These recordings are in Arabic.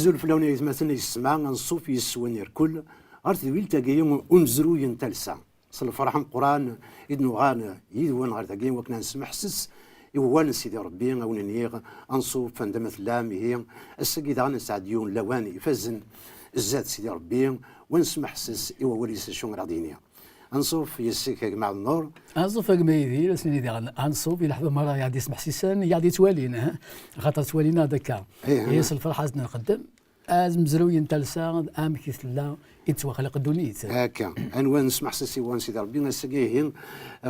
أزول فلوني مثلا يسمع نصوف يسوانير كل أرث ويلتا يوم أنزرو ينتلسا صل فرحان قرآن إدنو غان يدوان غير تاقين وكنا نسمح حسس يوان سيدي ربي أو نيغ أنصوف فندمة اللام هي السقيد غانا سعديون لواني يفزن الزاد سيدي ربي ونسمح حسس وليس شون غادينيا أنصوف يسيك مع النور أنصوف ميدي لسني دي أنصوف يلحظة مرة يعدي يسمح سيسان يعدي توالينا خاطر توالينا دكا يس الفرحة نقدم أزم زروي نتلسا كيس لا يتوخلق دونيت هكا أنوان نسمح سيسي وان سيدي ربي نسقيهين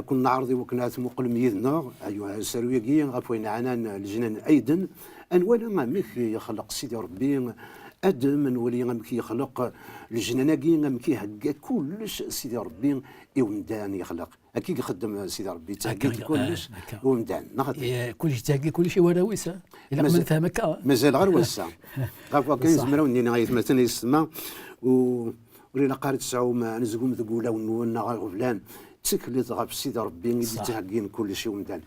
كنا عرضي وكنا مقل ميدنا أيها سرويقيا غفوين عنان الجنان أيضا أنوان ما ميك يخلق سيدي ربي أدم نولي غمكي يخلق الجناناكي غمكي هكا كلش سيدي ربي يومدان يخلق أكيد يخدم سيدي ربي تهكي كلش يومدان كلش تهكي كلش وراويسة إلا قبل فهمك مازال غير وسع غافوا كاين زمروني نغاية مثلا يسمى ولينا قارت ساعو ما نزقوم ذقولا ونونا غفلان تكلت غاف سيدي ربي اللي تهكين كلش يومدان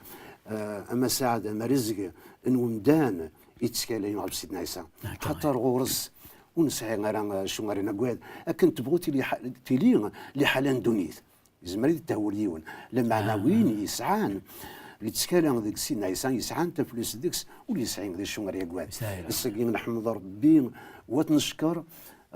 أما سعادة ما رزق نومدان يتسكالين غاب سيدنا عيسى خاطر غورس ونسعي غير شو غير نقعد أكن تبغوا تيلي لحالان دونيت زمري التهوليون لمعنويين يسعان اللي تسكالين ذيك سيدنا عيسى يسعان تفلوس ديكس واللي يسعين ذي شو غير يقعد السكين نحمد ربي وتنشكر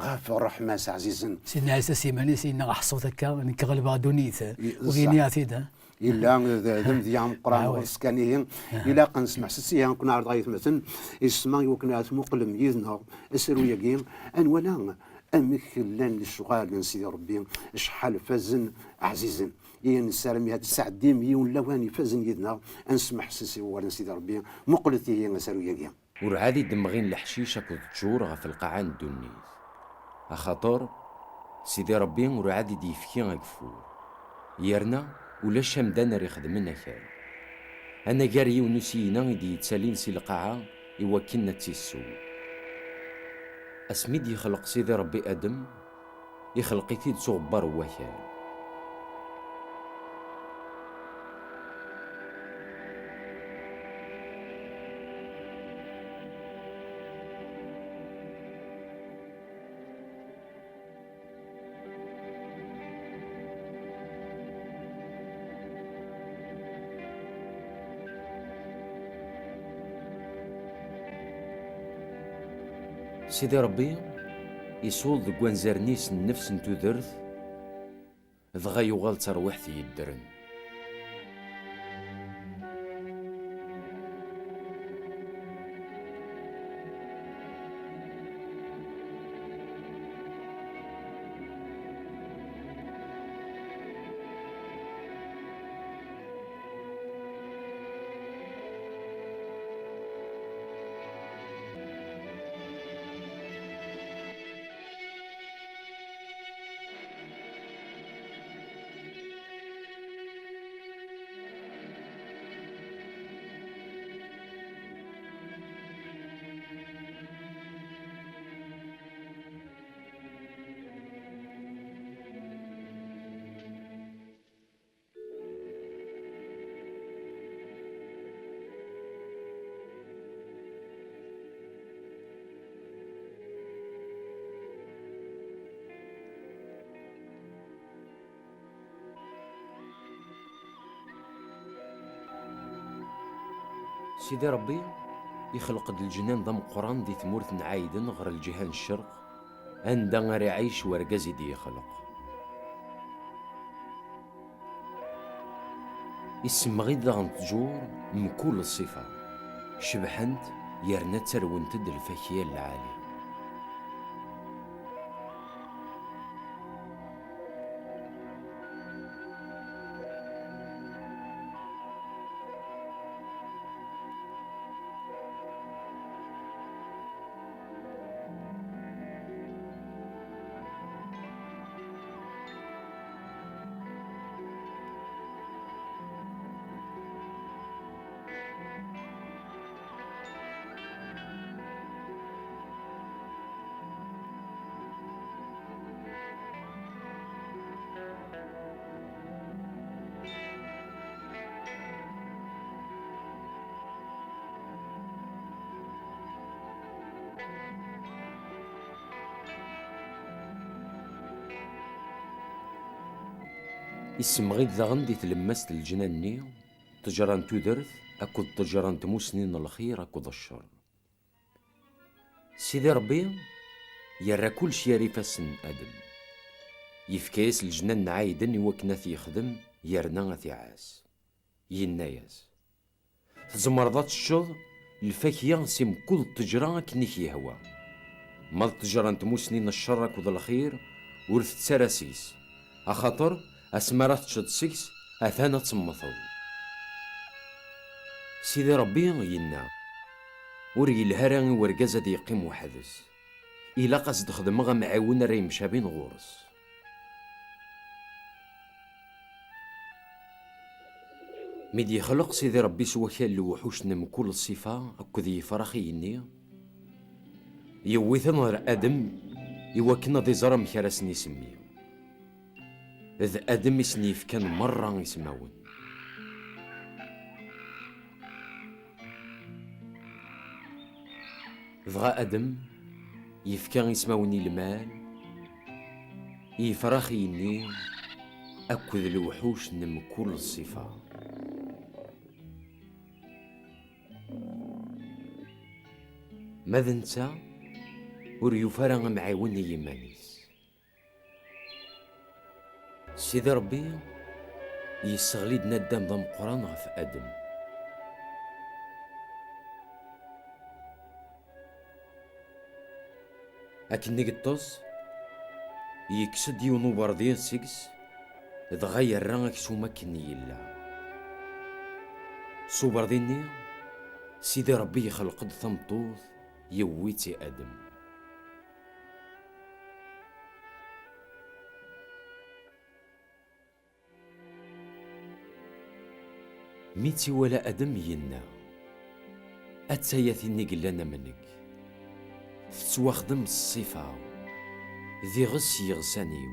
غاف الرحمة عزيزا سيدنا عيسى سيماني سيدنا حصوتك نكغلب دونيت وغينياتي ده إلا ذم ديام القرآن والسكانيين إلا قنسمع سيها كنا عرض غاية مثلا يسمع وكنا مقلم يذنا أسروا يقين أن ولا أمك لان الشغال من سيدي ربي شحال فازن عزيزا ين السلام هاد الساعة مليون لواني فازن يذنا أنسمح سيسي ولا سيدي ربي مقلتي هي أسروا يقين ورعادي دمغين الحشيشة كنت تجور غف القاعان الدنيس أخاطر سيدي ربي ورعادي ديفكي غفور يرنا ولا شمدان راه يخدمنا كان انا قاري ونسينا يدي يتسالين سي القاعه يوكلنا تيسو اسميد يخلق سيدي ربي ادم يخلق تيد صغبر وكان سيدي ربي يصول ذك وانزرنيس النفس نتو درث دغا يغال تروحتي يدرن سيدي ربي يخلق الجنان ضم قران دي ثمورث نعايدن غير الجهان الشرق عند غير يعيش ورقازي دي يخلق يسمغي ذا تجور من كل الصفة شبحنت يرنا ترونتد الفاكية العالي يسمغيد ذاغن دي تلمست الجناني تجران تودرث أكد تجران تموسنين الخير أكد الشر. سيدي ربي يرى كل شي يريفاسن أدم، يفكيس الجنان عايدن يوكنا يخدم يرنا عاس يناياس تزمرضات الشظ الفاكية سيم كل تجران كنيك يهوى ما تجران تموسنين الشر أكد الخير ورث تسارسيس أخاطر أسمرات تشد سيكس أثانا تسمثو. سيدي ربي ينا وري الهران ورقازة دي يقيم وحدث إلا قصد خدمغا معاون راي مشابين غورس. ميدي خلق سيدي ربي سوكال لوحوشنا من كل الصفة أكذي فرخي يني يويثن غير آدم يوكنا دي زرم كراسني يسميه إذ آدم يسنيف كان مرة يسماون. ضغا آدم يفكان يسماوني المال يفرخيني أكد الوحوش نم كل الصفة. ماذا نتا وريو فرغ معاوني يمانيس. سيدي ربي يستغلي ندم ضم قران غف آدم أكن نقطص يكسد يونو بردين سيكس تغير رانك سوما كني يلا سو برديني سيدي ربي يخلق ثمطوث يويتي آدم. ميتي ولا آدم ينا أتسايثيني قلنا منك تتواخدم الصفة ذي غس يغسانيو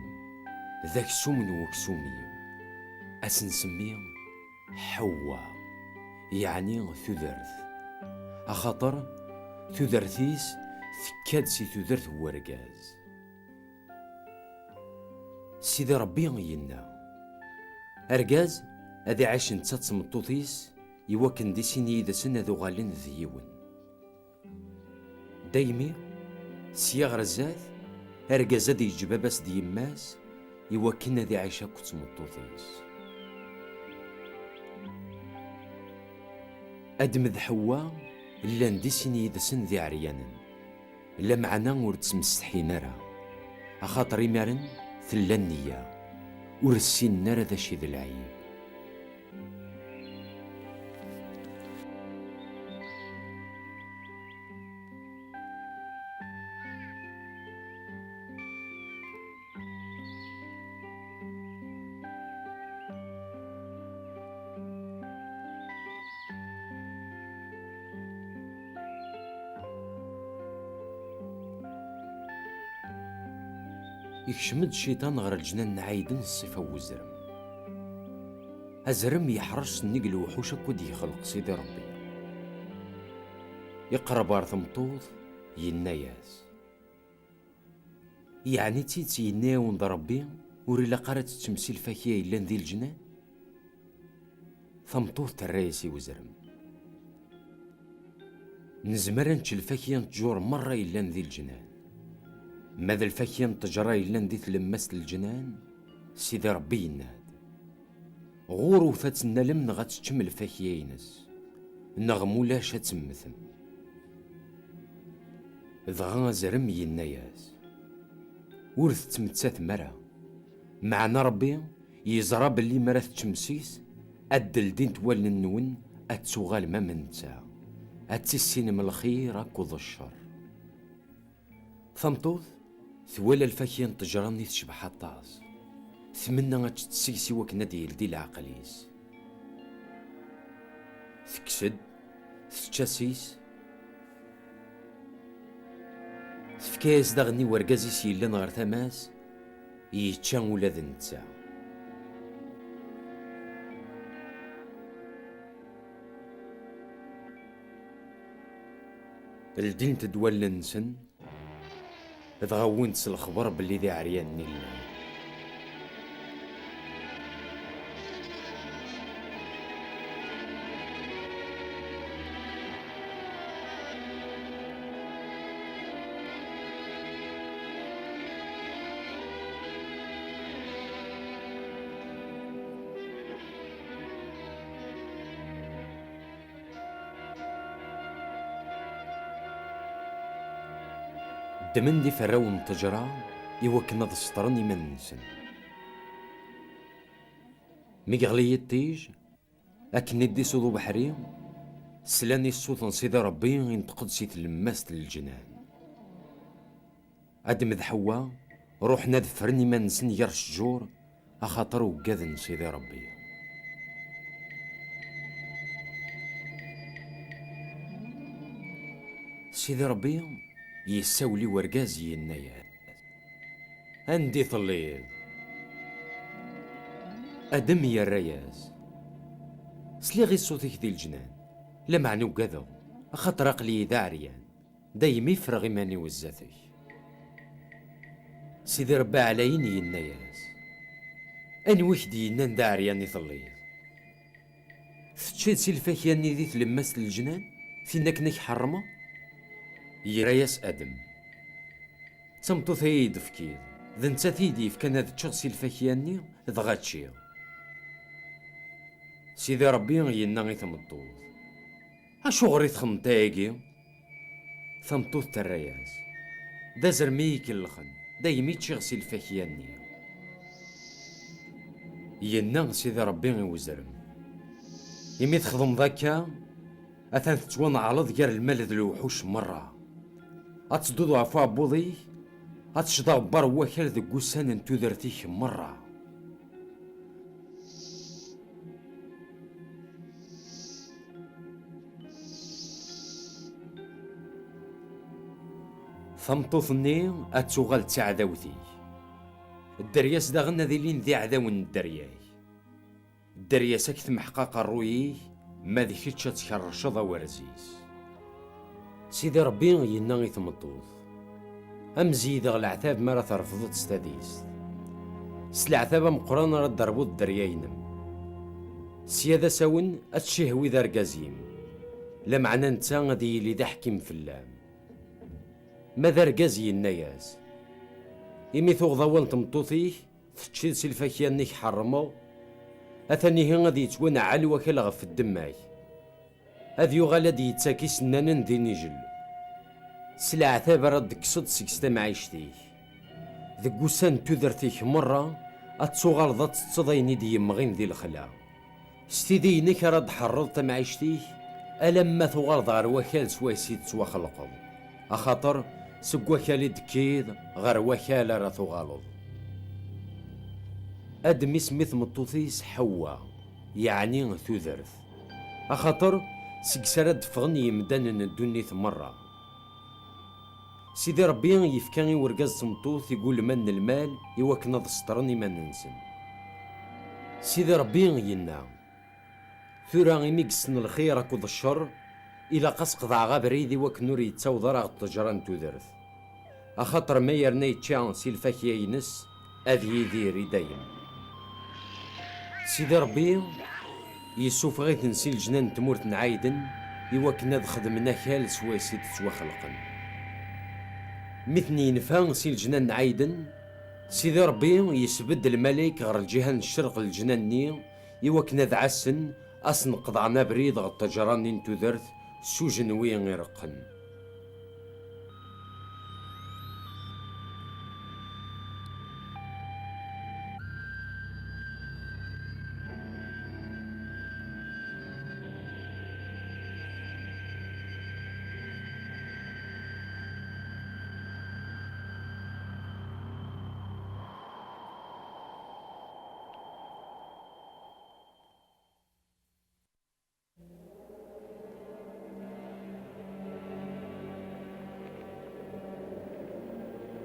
ذاك سومن وكسوميو أسنسميه حواء يعني ثذرث أخاطر ثذرثيس ثكاد سي ثذرث ورقاز. سيدي ربي ينا أرقاز أذي عاش نتات سمطوطيس يوكن دي سيني إذا سنة ذو غالين ذيون دايمي سياغ رزاث أرقاز دي جباباس دي يماس يوكن ذي عايشة كت سمطوطيس. أدمذ حوا إلا ندي سيني إذا سن ذي عريانا إلا معنا ورتسمستحين نرى أخاطر مارن ثلا النية ورسين نرى ذا شي ذا العيب. يكشمد الشيطان غير الجنان عايدن الصفة وزرم أزرم يحرش نقل وحوش كود يخلق سيدي ربي يقرب ارثمطوط يناياس يعني تيت يناون ذا ربي وري لقارة التمثيل فاكية إلا ذي الجنان ثمطوط ترايسي وزرم نزمر نتش الفاكية نتجور مرة إلا ذي الجنان ماذا الفاكية نتجرى إلا ذي تلمست الجنان سيدي ربي يناد غور وفاتنا لم غتشم الفاكية ينس نغمو لاش تمثم ضغا زرم يناياس ورث تمتسات مرا معنا ربي يزرى باللي مرا تشمسيس أدل دين توالن النون أتسوغال ما منتا أتسين من الخير أكوض الشر. ثمطوث ثوال الفاكية نتجراني تشبح الطاس ثمنا غتسيسي وكنا ديال العقليس تكسد تتشاسيس تفكاس داغني ورقازي سيلان غير ثماس يتشان ولا ذنتا الدين تدوال لنسن تغاونت الخبر باللي ذي عريان نيلا الدمن دي فراو نتجرا يوكنا ذا سطرن يمن نسن ميغلي التيج لكن ندي سودو بحري سلاني الصوت نصيد ربي ينتقد سيت لماست للجنان ادم ذحوا روح نذفرني ما نسن يرش جور اخاطر وقاذن سيدي ربي. سيدي ربي يساولي ورقازي النيات عندي طليل ادم يا الرياز سلي غي صوتك دي الجنان لا معني وقاذو اخاطر عقلي داعريان دايم يفرغ ماني وزاتك. سيدي ربي عليني النياس اني وحدي نان داعريان يطليل تشيد سلفاك ياني ذي تلمست الجنان فينك نك حرمه يرياس ادم سمطو ثيد فكيد ذا نتا ثيدي فكان هذا تشغسي الفاكياني ضغاتشي. سيدي ربي ينغي ثمطوط اشو غري تخمطاكي ثمطوط ترياس دا زرميك اللخن دايمي تشغسي الفاكياني ينغ سيدي ربي يوزرم يمي تخدم ذاكا اثان تتوان عرض غير المال ذا الوحوش مرة اتسدودو عفوا بوضي اتشدا بار واكل ذا قوسان انتو درتيك مرة. ثمطوثني اتوغال تعداوتي الدرياس دا غنا ذي لين ذي عداون الدرياي الدرياس اكث محقاق الروي ما ذي كيتشا تكرشض ورزيز. سيدي ربي ينغي ثمطوث امزيد العتاب مرة ترفض تستديس سلعتاب مقران رد دربو الدرياينم سيادة ساون اتشهوي ذا رقازيم لا معنى نتا غادي يلي دا حكيم فلام ماذا رقازي النياز إمي ثوغ تمطوثيه تشيد سلفاكيانيك حرمو أثاني هي غادي يتوانا على وكال غف الدماي هذ يغال دي يتساكي سنانا دي نيجل سلع ثاب رد كسد سكستا معيشتيه ذا قوسان تودرتيك مرة أتسوغال ذات تصديني دي يمغين ذي الخلا ستيدي نيك رد حرضت معيشتيه ألما ثوغال ضار وكال سويسي تسوا خلقض أخاطر سق وكالي دكيد غير وكالة راه ثوغالض. ادمي سميث مطوثيس حوا يعني ثوذرث اخاطر سكسرد فغني يمدان الدنيا مرة. سيدي ربي يفكاني ورقاز تمطوث يقول من المال يوكنا ضسطرني ما ننسن. سيدي ربي ينا ثورا غيمي قسن الخير اكوض الشر الى قصق ضع غابريدي وكنور يتساوضر غ التجران توذرث اخاطر ما يرني تشان سيلفاك ينس اذ يديري دايم. سيدي ربي يسوف غير تنسي الجنان تمورت نعايدن يوكنا ذ خدمنا خال سواسي تتوا خلقن مثني نفان سي الجنان نعايدن. سيدي ربي يسبد الملك غير الجهة الشرق الجنان ني يوكنا ذ عسن اصن قضعنا بريد غ التجران انتو ذرث سوجن وين يرقن.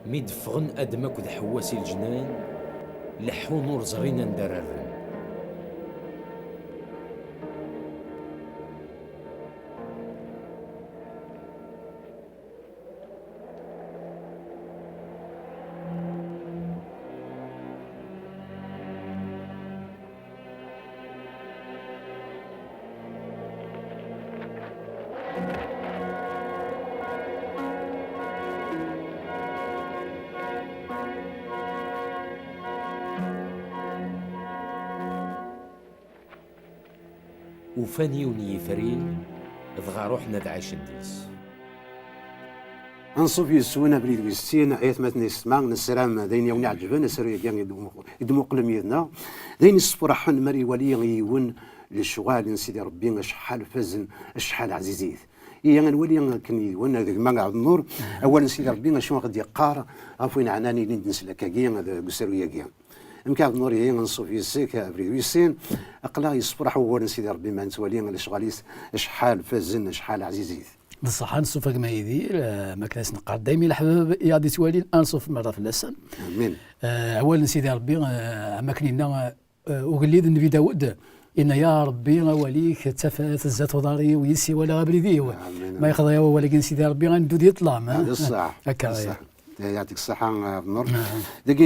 ميد فغن ادمك ذ حواسي الجنان لحو نور زغينا ندررن. وفاني وني فرين ضغا روحنا ذا عايش الديس انصف يسونا بريد ويستين ايات مثني يسمع نسرام دين يوني عجبان نسري كان يدمو قلم يدنا دين الصفرحن مري ولي يون للشغال سيدي ربي شحال فزن شحال عزيزيت هي نولي كني وانا ذاك ما قاعد النور اولا سيدي ربي شنو غادي يقار عفوين عناني اللي نسلك كاين هذا قسرويه كاين يمكن النور هي نصوف يسيك بريد ويسين اقلا يصفرح اولا سيدي ربي ما نتولي الشغاليس شحال فزن شحال عزيزيت بصح نصوف كما يدير ما كلاش نقعد دايما الحباب يادي توالين انصوف مره في اللسان امين اولا سيدي ربي اماكننا وقليد النبي داود إن يا ربي وليك تفات الزات وضاري ويسي ولا غبريدي ما يخضى ولكن سيدي ربي غندو ديال الظلام هذا الصح هكا يعطيك الصحة نور داك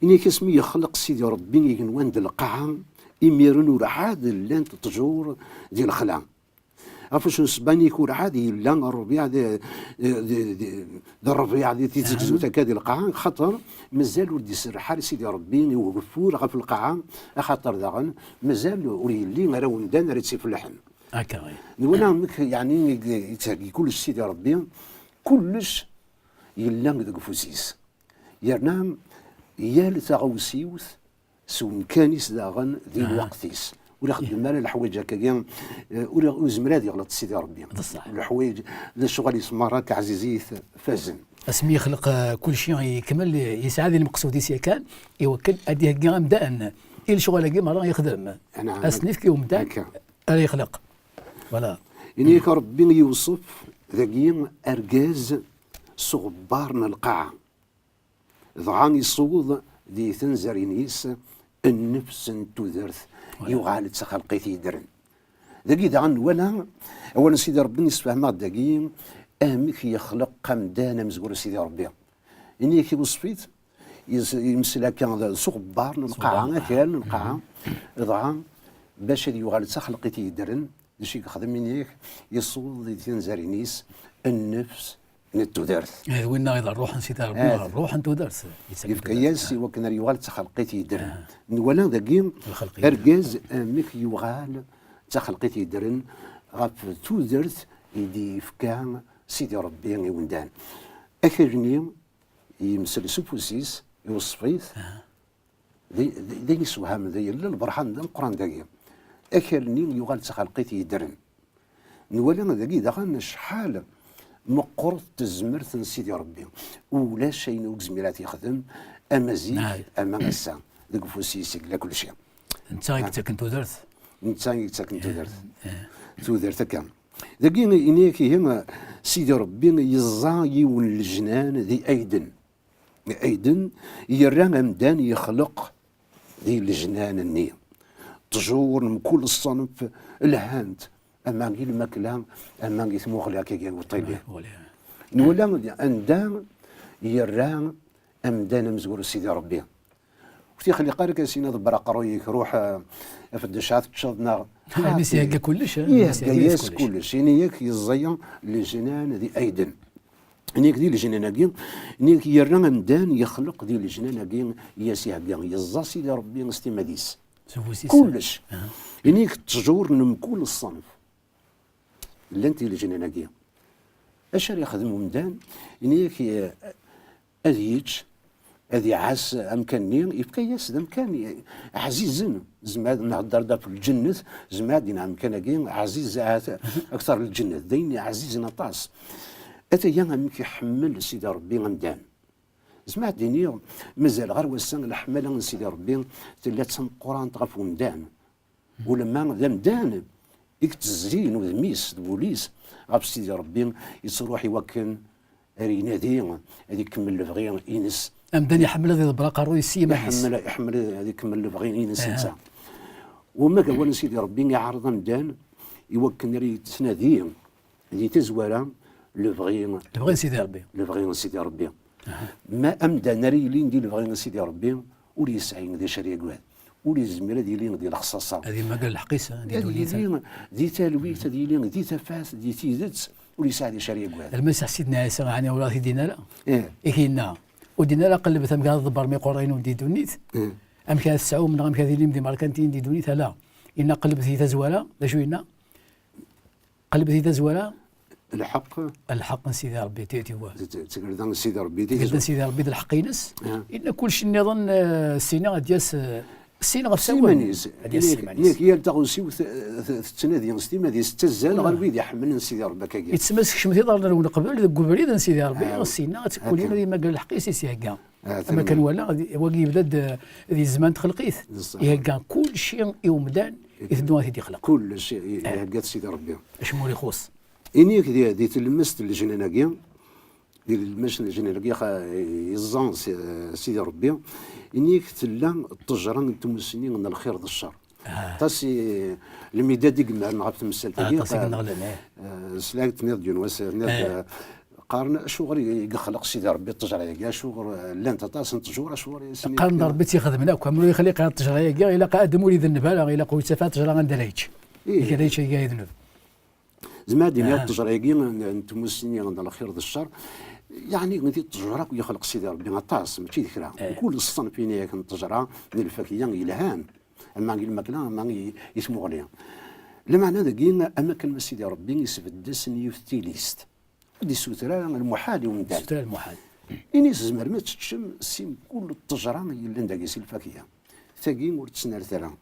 إنيك اسمي يخلق سيدي ربي ينوند القاعة يميرون ورعاد لان تجور ديال الخلا عرفوا شنو سباني يكون عادي لا الربيع الربيع دي تيزكزوت هكا ديال القاعة خاطر مازال ولد يسر حال سيدي ربي يوقفوا راه في القاعة خاطر داغن مازال ولي راه وندان راه تسيف اللحن هكا وانا يعني كلش سيدي ربي كلش يلا ذاك فوزيس يرنام يال تاغوسيوث سون كانيس داغن ديال وقتيس ولا خدم مال الحوايج هكايا ولا زمراد يغلط سيدي ربي الحوايج الشغل يسمى راك عزيزيث فازن اسمي يخلق كل شيء يكمل يسعى المقصود يسيا كان يوكل اديه كاع مبدأ الى شغل كيما راه يخدم اسنيف كي يمدا راه يخلق فوالا يعني ربي يوصف ذاكيا ارجاز صغبارنا القاعه ضعان يصوض دي تنزرينيس النفس تذرث يغال تخلقيتي درن ذاكي دعن ولا اولا سيدي ربي يسفهم داكي امك يخلق قمدان مزور سيدي ربي اني كي وصفيت يمسلا كان صغبار القاعه كان القاعه ضعان باش يغال تخلقيتي درن شي خدم منيك يصوض دي تنزرينيس النفس نتودرث وين ايضا الروح نسيتها ربي الروح نتودرث يفكياس وكنا يوغال تخلقيتي يدرن ولا ذاكي ارجاز امك يوغال تخلقيتي يدرن غاف تودرث يدي فكان سيدي ربي يوندان اخرني يمسل سوفوسيس يوصفيت دي يسوهم ذي البرهان القران ذاكي اخرني يوغال تخلقيتي يدرن ولا ذاكي داخل شحال مقرط تزمرت سيدي ربي ولا شيء نوك زميلات يخدم اما زيد اما غسان ذاك فوسيسك لا كل شيء انت كنت تودرت انت كنت تودرت هكا ذاكي انيك هنا سيدي ربي يزاي والجنان ذي ايدن يرى مدان يخلق ذي الجنان النية تجور من كل الصنف الهاند اما غير الماكله اما غير مغلى كي وطيبه نولا عندها يرى امدان مزور سيدي ربي وقت خلي قارك سينا ضبر قرويك روح في الدشات تشضنا الناس هكا كلش ياس كلش يعني ياك يزيا للجنان ذي ايدن نيك دي الجنان كي نيك يرى امدان يخلق دي الجنان كي ياسي هكا يزا سيدي ربي استماديس كلش نيك تجور من كل الصنف لانتي الجنانكيه اش راه يخدموا مدان انيك اذيج اذي عاس امكاني يبقى ياسد امكاني عزيز زماد نهضر في الجنه زماد امكاني عزيز اكثر الجنه دين عزيز نطاس اتى امك يحمل سيدي ربي مدان زماد ديني مازال غير وسان الحمله سيدي ربي تلا تسم القران تغف مدان ولما ذا مدان يكتزين وذميس بوليس غاب سيدي ربي يصروح يوكن ينادي هذيك يكمل البغي ينس امدان يحمل هذه البراقه الرويسيه ما يحمل هذيك يكمل البغي ينس انسان وما قال سيدي ربي يعرض مدان يوكن ري تنادي هذه تزوره البغي سيدي ربي سيدي ربي ما امدان ري اللي ندير البغي سيدي ربي ولي يسعين ذي شريك ولي زميله ديالي ديال الخصاصه هذه ما قال الحقيسه دي تلويث ديالي دي تفاس دي تيزت ولي ساعد شريك واحد المسح سيدنا عيسى يعني ولاتي دينا لا كايننا ودينا لا قلبت ام قال الضبر مي قرين ودي دونيت ام كان السعو من غير كثير دي ماركانتين دي دونيت لا ان قلبت هي تزوالا لا شوينا قلبت هي تزوالا الحق سيدي ربي تيتي هو تقول سيدي ربي تقول سيدي ربي الحق ينس ان كل شيء نظن السينما دياس السينما في سيمانيز هي تغوسي تنادي ستيما ديال ستزال غير ويدي يحمل سيدي ربي كاكي يتسمسك شمتي دارنا ونقبل ذاك قبريد سيدي ربي السينما تكون لنا ديما قال الحق سي هكا اما كان ولا واقي بدا ذي الزمان تخلقيت هكا كل شيء يومدان يثدوا هذه يخلق كل شيء هكا سيدي ربي اش موري خوص انيك دي تلمست الجناناكيا ديال المشن الجناناكيا يزان سيدي ربي انيك تلا التجرة نتوما السنين من الخير ذا الشر تاسي الميداد يقمع نغاب تمثل تاكي سلاك تنيض جنواس نيض قارن شغل يخلق سيدي ربي التجرة يا شغل لا انت تاس تجور شغل قارن ربي يخدمنا كامل يخلي قال التجرة يا الا قادم ولي ذنب الا قوي تفات تجرة عند ليتش كذا شيء يذنب زعما ديال التجرة يا نتوما السنين من الخير ذا الشر يعني غادي التجرة يخلق سيدي ربي غطاس ماشي ذكرى كل الصنف فين ياك التجرة ديال الفاكهه يلهان اما الماكله ما يسمو عليها المعنى ذاك اماكن سيدي ربي يسبدس نيوتيليست دي سوترا المحال يوم دار سوترا المحال اني زمر ما تشم سيم كل التجرة اللي عندها سي الفاكهه ثاقي ور تسنار ثرا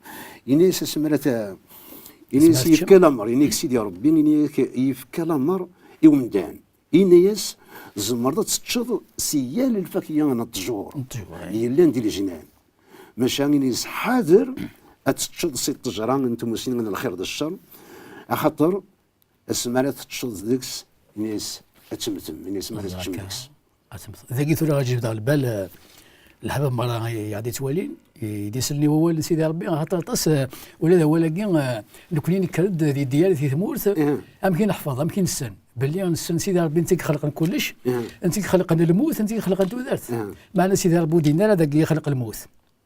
اني سمرت اني يفكى الامر اني سيدي ربي اني يفكى الامر يوم دان إنيس زمرت تشوف سيال الفاكهه التجور هي اللي ندير الجنان ماشي إنيس حاضر تشوف سي التجرة انتم مسلمين من الخير ذا الشر خاطر اسمرت تشوف ديكس إنيس اتمتم إنيس ما تشم ديكس ذاك ثورة غاجي في البال الحباب مرة يعدي توالين يديسلني هو سيدي ربي خاطر طاس ولا ولا كي نكوني كرد ديالي في ثمورت امكن نحفظ امكن نسن باللي نسن سيدي ربي انت خلق كلش انت خلق الموت انت خلق تودرت معنا سيدي ربي دينا هذاك يخلق الموت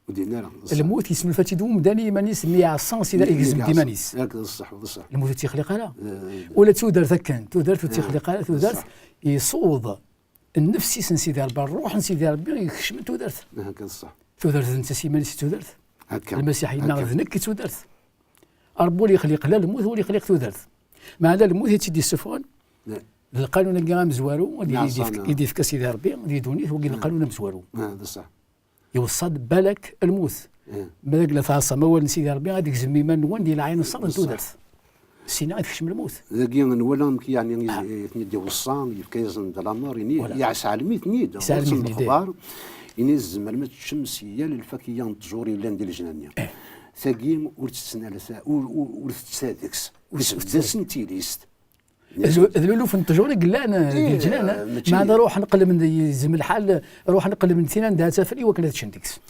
ودينا الموت يسمى الفاتي دوم داني مانيس 100 سيدي يلزم ديمانيس هكذا الصح والصح الموت تيخلقها ولا تودرت كان تودرت تيخلقها تودرت يصوض النفس يسن سيدي ربي الروح سيدي ربي يخشم تودرت هكذا الصح تودرت انت سيمانيس تودرت هكا المسيحي نغذنك تودرت ربي اللي يخلق لا الموت هو اللي يخلق تودرت مع هذا الموت تيدي السفون القانون اللي مزوارو يدي في سيدي ربي يدوني هو القانون مزوارو هذا صح يوصل بالك الموت بالك لا تعصى ما هو سيدي ربي غاديك زميمان نوان ديال العين الصغر تودرت السيناء تكشم الموت ذاكي نولا يعني يتندي وصان يفكايزن د الامر يعس عالميت نيد الاخبار اني الزمر ما الشمسيه للفاكهه التجوري اللي ندير الجنانيه ثاقي ورتسنا ورتسادكس ورتسداسن تيليست ذلولو في التجوري قلنا ديال الجنان ما نروح نقلب من زم الحال نروح نقلب من ثينا ندها سافري وكلات تشندكس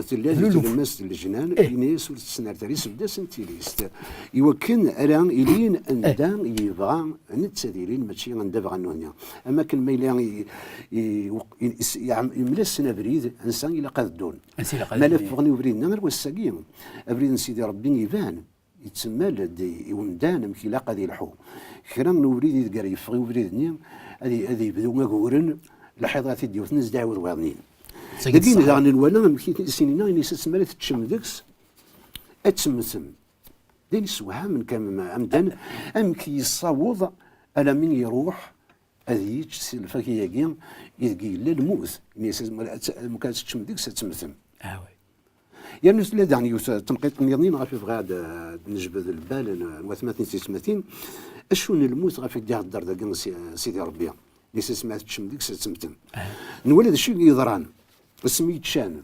تلازم تلمس الجنان إنيس ورتسنار تاريس بدا سنتيليست يوكن أران إلين أندان يبغى نتساديرين ماشي غندافع عنه أما كان ما يلا يملا السنة بريد إنسان إلا قاد الدون ملف غني بريد نمر والساقين بريد سيدي ربي يبان يتسمى لدي يومدان مكي لا قاد يلحو كرا نوريد يدقر يفغي وبريد نيم هذه يبدو ما قورن لحظات يديو تنزدع وروانين لكن إذا غني الولا مكي سنينا إني سمرت تشم دكس أتسمسم دين سوها من كام أمدن أمكي يصوض على من يروح هذه الفاكهة كيم يدقي للموت إني مكان تشم دكس أتسمسم يعني لا دعني تنقيط نيضنين غافي فغاد نجبد البال وثماتين سيسماتين أشون الموت غافي ديها الدار دا سيدي ربي اللي سمعت تشم دكس أتسمتم نولد الشيء يضران اسمي يتشان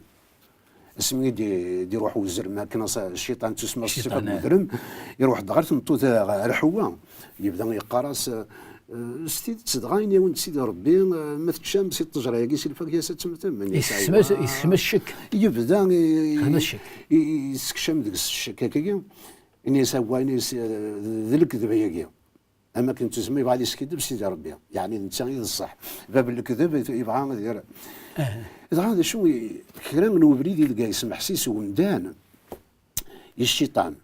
اسمي دي روح وزر ما كان الشيطان تسمى الصفة مدرم يروح دغرت نطوت الحوا يبدا يقراص ستيد تدغايني وانت سيدي ربي ما تشام سي التجرة يا سي الفاكهه ستمتم يسمى الشك يبدا يسكشم ديك الشك هكاكي اني سوا ذا الكذب هي اما كنت تسمي بعد يسكذب سيدي ربي يعني انت الصح باب الكذب يبغى يدير إذا هذا شو كلام من بريد يلقى يسمح حسيس ومدان الشيطان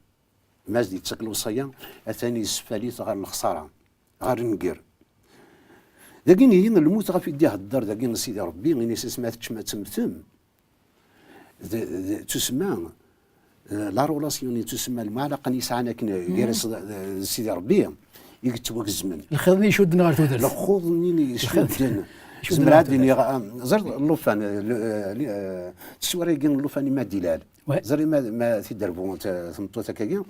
مازدي تسكل وصيا أثاني يسفالي غير الخسارة غير نقير لكن هي الموت غافي يديها الدار لكن سيدي ربي غير سمعت تشما تمثم تسمى لا رولاسيون تسمى المعلقة نيسعنا كنا غير سيدي ربي يتوك الزمن الخضني يشدنا غير تودرت الخوضني يشدنا زمر عادي زر اللوفان تسوري كان اللوفان ما ديلال زر ما تيدربو ثمطوتا كاكيا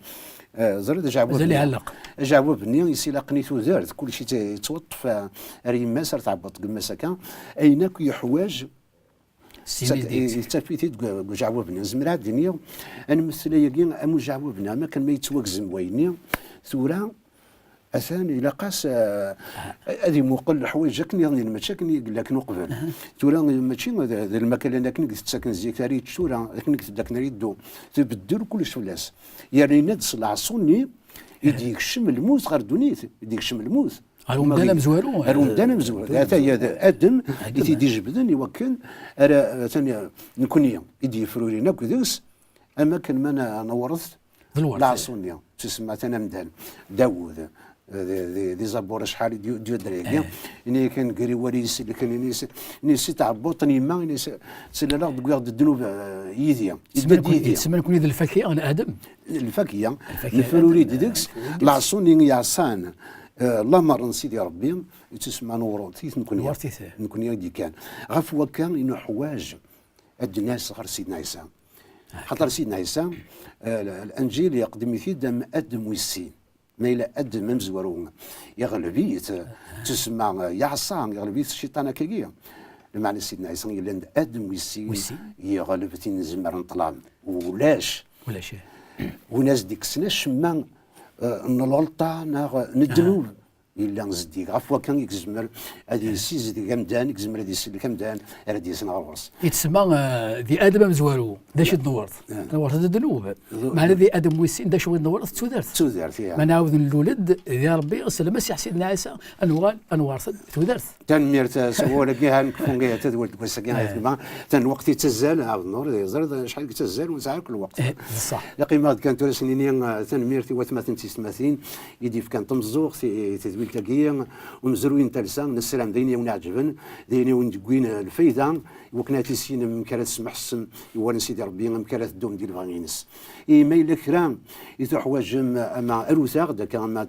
زر جابو زل يعلق جابو بني يسيلاقني تودرت كل شيء يتوطف ريما صار تعبط كما ايناك يحواج يتفيتي جابو بني زمر الدنيا انا مثل يقين ام جابو بني ما كان ما يتوكزم ويني ثورة اثاني الى قاس هذه مقل حوايج كني المشاكل لكن قبل تورا ماشي المكان اللي كنت تسكن زيك تاريخ تورا كنت داك نريدو تبدل كل فلاس يعني ندس العصوني يديك الشم الموس غير دونيت يديك الشم الموس هاروم دانا مزوارو هاروم دانا مزوارو هذا هي ادم يدي جبدن يوكل انا ثاني نكونيا يدي فرورينا كدوس اما كان ما نورث العصوني تسمى ثنا مدان داوود دي زابور شحال ديو دريكي اني كان قري وريس اللي كان نسيت تعبطني ما نسيت سلالا بقى الذنوب يديا تسمى نكون ذا الفكيه انا ادم الفكيه الفروري ديكس العصوني يعصان الله مرن سيدي ربي تسمى نورتيث نكون يدي كان غفوا كان انه حواج الناس غير سيدنا عيسى خاطر سيدنا عيسى الانجيل يقدم في دم ادم والسين ما الى ادم مزورون يغلبيت تسمى يعصان يغلبيت الشيطان كيكيا المعنى سيدنا عيسى يلا ادم والسين يغلب تنزمر نطلام ولاش وناس ديك السنه شما نلطا ندنوب إلا نزديك غفوا كان يكزمر هذه سيز دي كمدان يكزمر هذه سيز كمدان هذه سنة غرس يتسمى ذي ادم مزوارو داش النورث نورث الذنوب مع ذي ادم ويسين داش النورث تودرت ما نعاود نولد يا ربي سلم مسيح سيدنا عيسى انوارث تودرت تنميرت سوالك كاع نكون كاع تدول كاع تن وقت يتزال عاود النور زرد شحال يتزال وساعه كل وقت صح لقيمات كانت سنين تنميرتي وثمثن تسمثين يدي كان تمزوق تلقيا ومزروين تلسا نسلام ديني ونعجبن ديني ونجوين الفايده وكنات سين مكرات سمحسن يوان سيدي ربي مكرات الدوم ديال الفانينس ما الا كرام يتحواج مع اروثاغ داك ما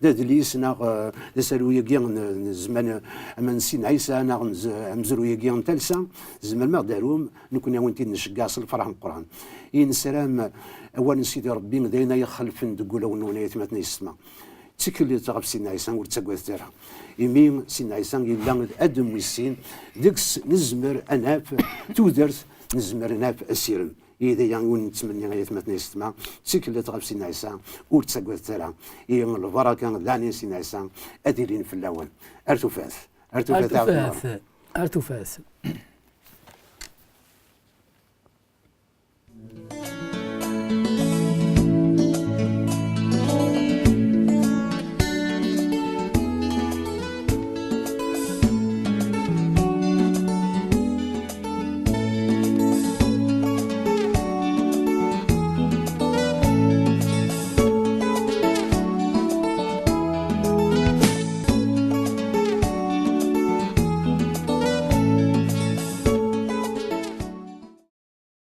دادليس نا دسالو يقين زمان اما نسين عيسى انا مزرو يقين تلسا زمان ما داروم نكون وانتي نشقاص الفرح القران سلام اولا سيدي ربي داينا يخلف ندقوا ونونيت ما تنسمع تكل اللي تغاب سيدنا عيسى ورتساكوات تاعها يمين سيدنا عيسى يلا ادم ويسين ديكس نزمر اناف تودرت نزمر اناف اسيرم اذا يعني نتمنى غاية ما تنسمع تكل اللي تغاب سيدنا عيسى ورتساكوات تاعها هي البركه داني سيدنا عيسى اديرين في الاول ارتفاث ارتفاث